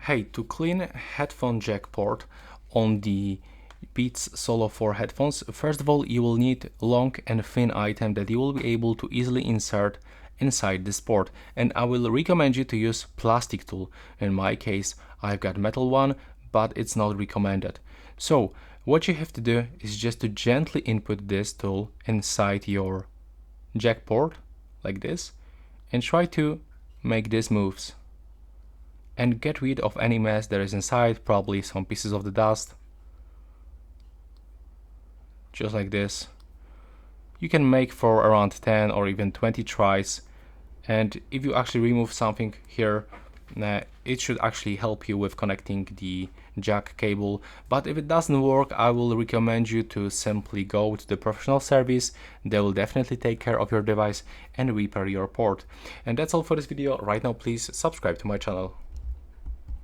Hey, to clean headphone jack port on the Beats Solo 4 headphones, first of all you will need a long and thin item that you will be able to easily insert inside this port, and I will recommend you to use plastic tool. In my case I've got metal one, but it's not recommended. So what you have to do is just to gently input this tool inside your jack port like this and try to make these moves and get rid of any mess there is inside, probably some pieces of the dust. Just like this. You can make for around 10 or even 20 tries, and if you actually remove something here, it should actually help you with connecting the jack cable. But if it doesn't work, I will recommend you to simply go to the professional service. They will definitely take care of your device and repair your port. And that's all for this video. Right now, please subscribe to my channel.